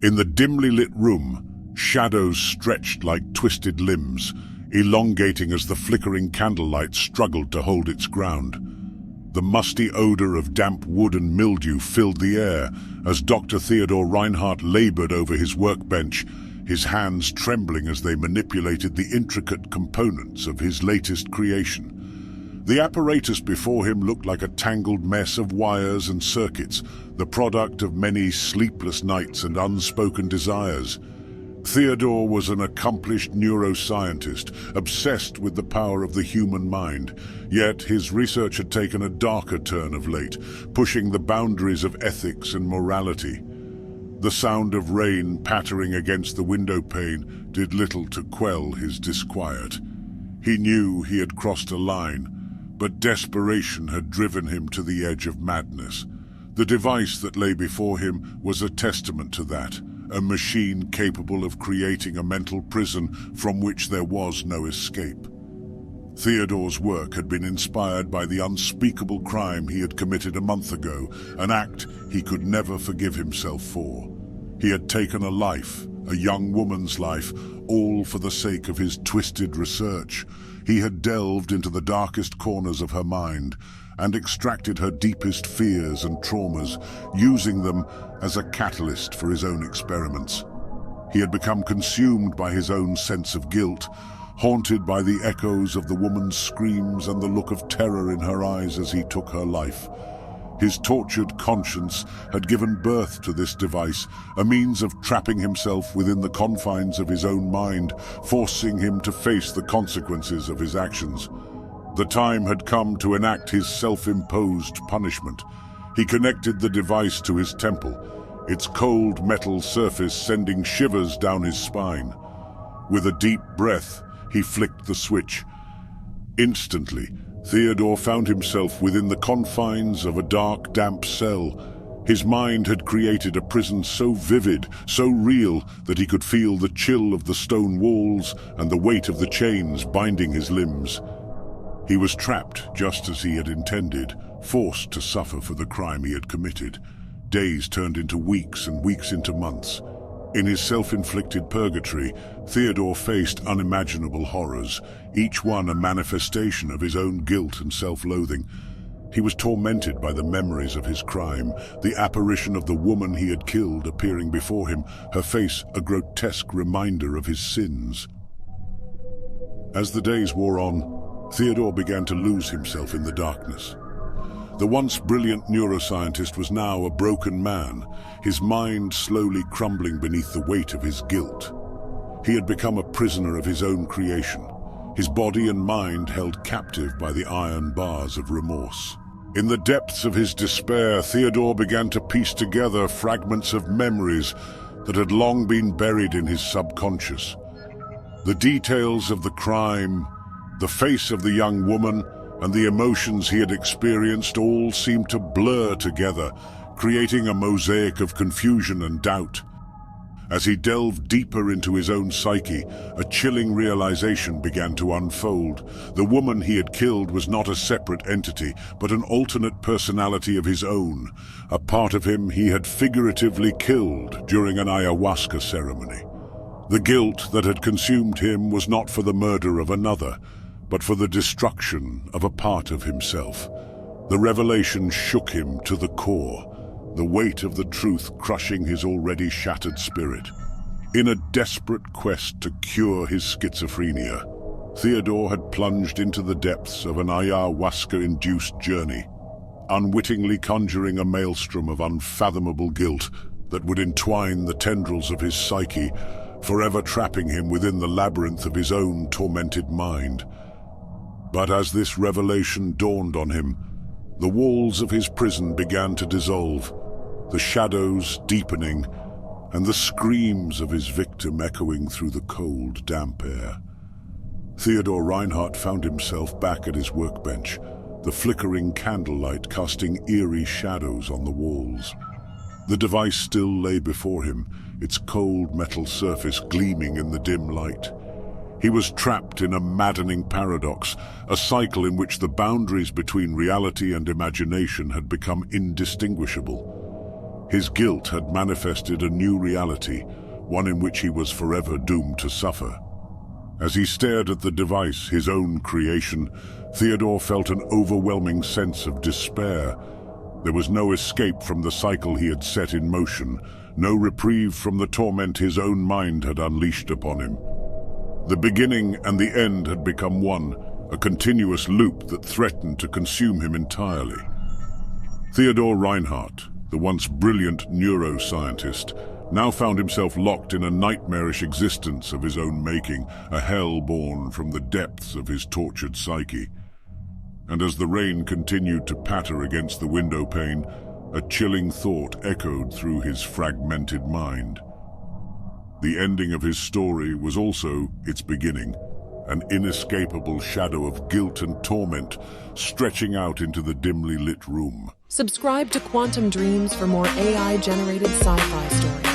In the dimly lit room, shadows stretched like twisted limbs, elongating as the flickering candlelight struggled to hold its ground. The musty odor of damp wood and mildew filled the air as Dr. Theodore Reinhardt labored over his workbench, his hands trembling as they manipulated the intricate components of his latest creation. The apparatus before him looked like a tangled mess of wires and circuits, the product of many sleepless nights and unspoken desires. Theodore was an accomplished neuroscientist, obsessed with the power of the human mind, yet his research had taken a darker turn of late, pushing the boundaries of ethics and morality. The sound of rain pattering against the window pane did little to quell his disquiet. He knew he had crossed a line, but desperation had driven him to the edge of madness. The device that lay before him was a testament to that, a machine capable of creating a mental prison from which there was no escape. Theodore's work had been inspired by the unspeakable crime he had committed a month ago, an act he could never forgive himself for. He had taken a life, a young woman's life, all for the sake of his twisted research. He had delved into the darkest corners of her mind and extracted her deepest fears and traumas, using them as a catalyst for his own experiments. He had become consumed by his own sense of guilt, haunted by the echoes of the woman's screams and the look of terror in her eyes as he took her life. His tortured conscience had given birth to this device, a means of trapping himself within the confines of his own mind, forcing him to face the consequences of his actions. The time had come to enact his self-imposed punishment. He connected the device to his temple, its cold metal surface sending shivers down his spine. With a deep breath, he flicked the switch. Instantly, Theodore found himself within the confines of a dark, damp cell. His mind had created a prison so vivid, so real, that he could feel the chill of the stone walls and the weight of the chains binding his limbs. He was trapped just as he had intended, forced to suffer for the crime he had committed. Days turned into weeks and weeks into months. In his self-inflicted purgatory, Theodore faced unimaginable horrors, each one a manifestation of his own guilt and self-loathing. He was tormented by the memories of his crime, the apparition of the woman he had killed appearing before him, her face a grotesque reminder of his sins. As the days wore on, Theodore began to lose himself in the darkness. The once brilliant neuroscientist was now a broken man, his mind slowly crumbling beneath the weight of his guilt. He had become a prisoner of his own creation, his body and mind held captive by the iron bars of remorse. In the depths of his despair, Theodore began to piece together fragments of memories that had long been buried in his subconscious. The details of the crime, the face of the young woman, and the emotions he had experienced all seemed to blur together, creating a mosaic of confusion and doubt. As he delved deeper into his own psyche, a chilling realization began to unfold. The woman he had killed was not a separate entity, but an alternate personality of his own, a part of him he had figuratively killed during an ayahuasca ceremony. The guilt that had consumed him was not for the murder of another, but for the destruction of a part of himself. The revelation shook him to the core, the weight of the truth crushing his already shattered spirit. In a desperate quest to cure his schizophrenia, Theodore had plunged into the depths of an ayahuasca-induced journey, unwittingly conjuring a maelstrom of unfathomable guilt that would entwine the tendrils of his psyche, forever trapping him within the labyrinth of his own tormented mind. But as this revelation dawned on him, the walls of his prison began to dissolve, the shadows deepening, and the screams of his victim echoing through the cold, damp air. Theodore Reinhardt found himself back at his workbench, the flickering candlelight casting eerie shadows on the walls. The device still lay before him, its cold metal surface gleaming in the dim light. He was trapped in a maddening paradox, a cycle in which the boundaries between reality and imagination had become indistinguishable. His guilt had manifested a new reality, one in which he was forever doomed to suffer. As he stared at the device, his own creation, Theodore felt an overwhelming sense of despair. There was no escape from the cycle he had set in motion, no reprieve from the torment his own mind had unleashed upon him. The beginning and the end had become one, a continuous loop that threatened to consume him entirely. Theodore Reinhardt, the once brilliant neuroscientist, now found himself locked in a nightmarish existence of his own making, a hell born from the depths of his tortured psyche. And as the rain continued to patter against the window pane, a chilling thought echoed through his fragmented mind. The ending of his story was also its beginning, an inescapable shadow of guilt and torment stretching out into the dimly lit room. Subscribe to Quantum Dreams for more AI-generated sci-fi stories.